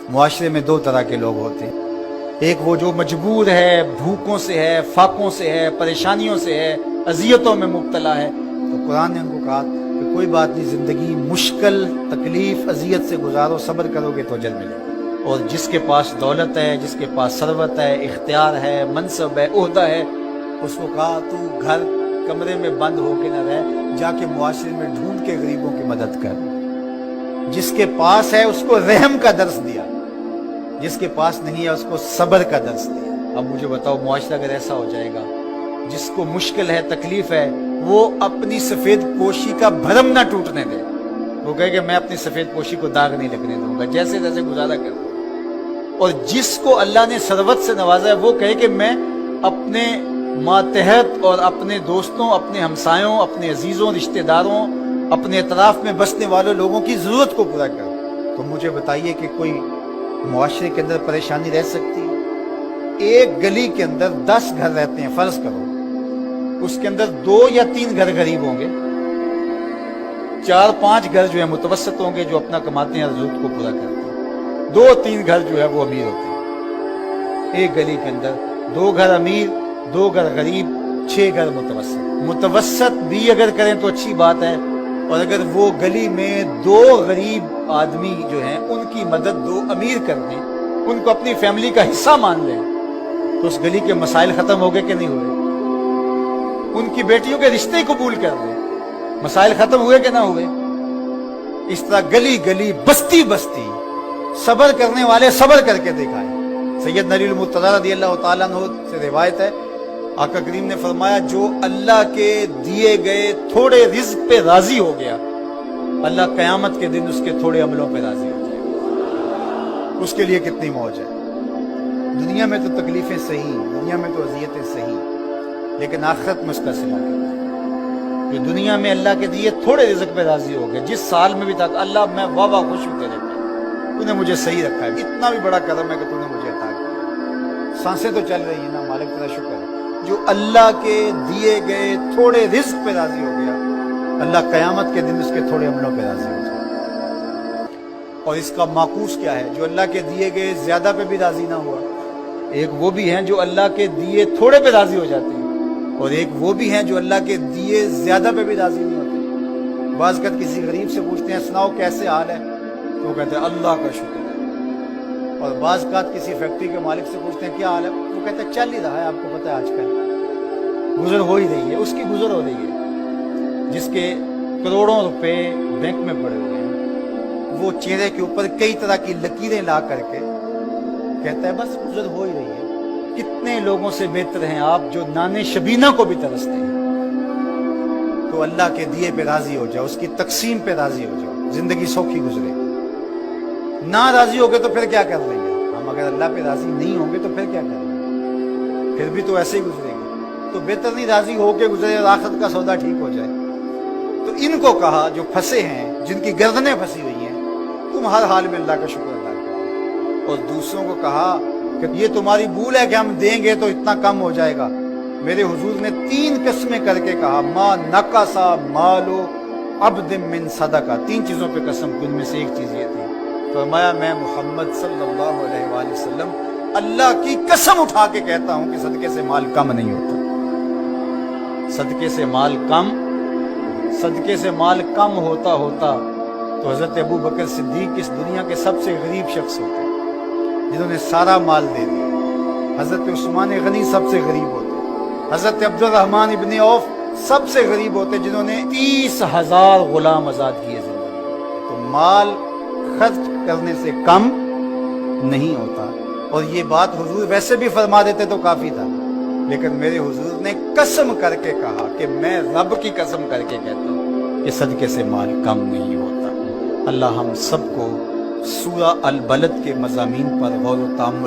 معاشرے میں دو طرح کے لوگ ہوتے ہیں، ایک وہ جو مجبور ہے، بھوکوں سے ہے، فاقوں سے ہے، پریشانیوں سے ہے، اذیتوں میں مبتلا ہے، تو قرآن نے ان کو کہا کہ کوئی بات نہیں، زندگی مشکل، تکلیف، اذیت سے گزارو، صبر کرو گے تو اجر ملے گا۔ اور جس کے پاس دولت ہے، جس کے پاس ثروت ہے، اختیار ہے، منصب ہے، عہدہ ہے، اس کو کہا تو گھر کمرے میں بند ہو کے نہ رہ، جا کے معاشرے میں ڈھونڈ کے غریبوں کی مدد کر۔ جس کے پاس ہے اس کو رحم کا درس دیا، جس کے پاس نہیں ہے اس کو صبر کا درس دیا۔ اب مجھے بتاؤ، معاشرہ اگر ایسا ہو جائے گا، جس کو مشکل ہے، تکلیف ہے، وہ اپنی سفید پوشی کا بھرم نہ ٹوٹنے دے، وہ کہے کہ میں اپنی سفید پوشی کو داغ نہیں لگنے دوں گا، جیسے جیسے گزارا کروں۔ اور جس کو اللہ نے ثروت سے نوازا ہے، وہ کہے کہ میں اپنے ماتحت اور اپنے دوستوں، اپنے ہمسایوں، اپنے عزیزوں، رشتہ داروں، اپنے اطراف میں بسنے والوں لوگوں کی ضرورت کو پورا کروں۔ تو مجھے بتائیے کہ کوئی معاشرے کے اندر پریشانی رہ سکتی ہے؟ ایک گلی کے اندر 10 گھر رہتے ہیں، فرض کرو اس کے اندر 2 یا 3 گھر غریب ہوں گے، 4-5 گھر جو ہے متوسط ہوں گے، جو اپنا کماتے ہیں، ضرورت کو پورا کرتے ہیں، 2-3 گھر جو ہے وہ امیر ہوتے ہیں۔ ایک گلی کے اندر 2 گھر امیر، 2 گھر غریب، 6 گھر متوسط بھی اگر کریں تو اچھی بات ہے۔ اور اگر وہ گلی میں 2 غریب آدمی جو ہیں ان کی مدد 2 امیر کر دیں، ان کو اپنی فیملی کا حصہ مان لیں، تو اس گلی کے مسائل ختم ہو گئے کہ نہیں ہوئے؟ ان کی بیٹیوں کے رشتے قبول کر دیں، مسائل ختم ہوئے کہ نہ ہوئے؟ اس طرح گلی گلی، بستی بستی، صبر کرنے والے صبر کر کے دکھائیں۔ سید علی المرتضیٰ رضی اللہ تعالیٰ عنہ سے روایت ہے، آقا کریم نے فرمایا جو اللہ کے دیے گئے تھوڑے رزق پہ راضی ہو گیا، اللہ قیامت کے دن اس کے تھوڑے عملوں پہ راضی ہو جائے گا۔ اس کے لیے کتنی موج ہے۔ دنیا میں تو تکلیفیں صحیح، دنیا میں تو اذیتیں صحیح، لیکن آخرت میں اس کا صلہ کرتا ہے کہ دنیا میں اللہ کے دیے تھوڑے رزق پہ راضی ہو گئے، جس سال میں بھی تک اللہ میں واہ واہ خوش ہوں تیرے پہ، تو نے مجھے صحیح رکھا ہے، اتنا بھی بڑا کرم ہے کہ تو نے مجھے عطا کیا، سانسیں تو چل رہی ہیں نا، مالک تیرا شکر ہے۔ جو اللہ کے دیے گئے تھوڑے رزق پہ راضی ہو گیا، اللہ قیامت کے دن اس کے تھوڑے عملوں پہ راضی ہو جائے۔ اور اس کا معکوس کیا ہے؟ جو اللہ کے دیے گئے زیادہ پہ بھی راضی نہ ہوا، ایک وہ بھی ہیں جو اللہ کے دیے تھوڑے پہ راضی ہو جاتے ہیں، اور ایک وہ بھی ہیں جو اللہ کے دیے زیادہ پہ بھی راضی نہیں ہوتے۔ بعض وقت کسی غریب سے پوچھتے ہیں سناؤ کیسے حال ہے، تو وہ کہتے ہیں اللہ کا شکر ہے۔ اور بعض اوقات کسی فیکٹری کے مالک سے پوچھتے ہیں کیا حال ہے، وہ کہتے ہیں چل ہی رہا ہے، آپ کو پتہ ہے آج کل گزر ہو ہی رہی ہے، اس کی گزر ہو رہی ہے۔ جس کے کروڑوں روپے بینک میں پڑے ہوئے ہیں، وہ چہرے کے اوپر کئی طرح کی لکیریں لا کر کے کہتا ہے بس گزر ہو ہی رہی ہے۔ کتنے لوگوں سے بہتر ہیں آپ جو نانے شبینہ کو بھی ترستے ہیں۔ تو اللہ کے دیے پہ راضی ہو جاؤ، اس کی تقسیم پہ راضی ہو جاؤ، زندگی سوکھی گزرے گی۔ نہ راضی ہو گئے تو پھر کیا کر لیں گے ہم؟ اگر اللہ پہ راضی نہیں ہوں گے تو پھر کیا کر لیں گے؟ پھر بھی تو ایسے ہی گزرے گی۔ تو بہتر نہیں راضی ہو کے گزرے اور آخرت کا سودا ٹھیک ہو جائے۔ تو ان کو کہا جو پھنسے ہیں، جن کی گردنیں پھنسی ہوئی ہیں، تم ہر حال میں اللہ کا شکر ادا کرو۔ اور دوسروں کو کہا کہ یہ تمہاری بھول ہے کہ ہم دیں گے تو اتنا کم ہو جائے گا۔ میرے حضور نے 3 قسمیں کر کے کہا ما نقصا مالو عبد من صدقہ، 3 چیزوں پہ قسم، ان میں سے ایک چیز یہ تھی، فرمایا میں محمد صلی اللہ علیہ وآلہ وسلم اللہ کی قسم اٹھا کے کہتا ہوں کہ صدقے سے مال کم نہیں ہوتا۔ صدقے سے مال کم ہوتا تو حضرت ابو بکر صدیق اس دنیا کے سب سے غریب شخص ہوتے جنہوں نے سارا مال دے دیا۔ حضرت عثمان غنی سب سے غریب ہوتے، حضرت عبد الرحمن ابن عوف سب سے غریب ہوتے جنہوں نے 30,000 غلام آزاد کیے زندگی۔ تو مال خرچ کرنے سے کم نہیں ہوتا۔ اور یہ بات حضور ویسے بھی فرما دیتے تو کافی تھا، لیکن میرے حضور نے قسم کر کے کہا کہ میں رب کی قسم کر کے کہتا ہوں کہ صدقے سے مال کم نہیں ہوتا۔ اللہ ہم سب کو سورہ البلد کے مضامین پر غور و تامل